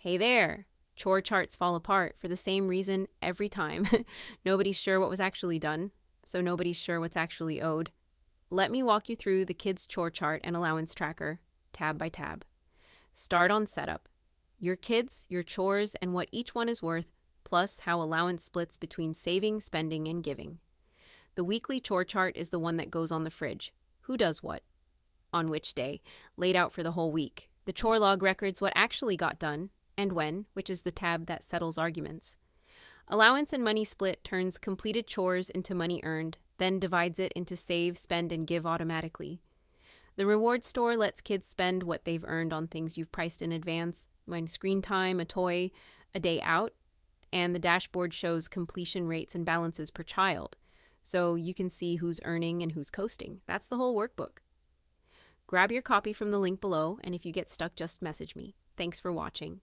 Hey there! Chore charts fall apart for the same reason every time. Nobody's sure what was actually done, so nobody's sure what's actually owed. Let me walk you through the kids' chore chart and allowance tracker, tab by tab. Start on setup. Your kids, your chores, and what each one is worth, plus how allowance splits between saving, spending, and giving. The weekly chore chart is the one that goes on the fridge. Who does what? On which day? Laid out for the whole week. The chore log records what actually got done, and when, which is the tab that settles arguments. Allowance and money split turns completed chores into money earned, then divides it into save, spend, and give automatically. The reward store lets kids spend what they've earned on things you've priced in advance, like screen time, a toy, a day out, and the dashboard shows completion rates and balances per child, so you can see who's earning and who's coasting. That's the whole workbook. Grab your copy from the link below, and if you get stuck, just message me. Thanks for watching.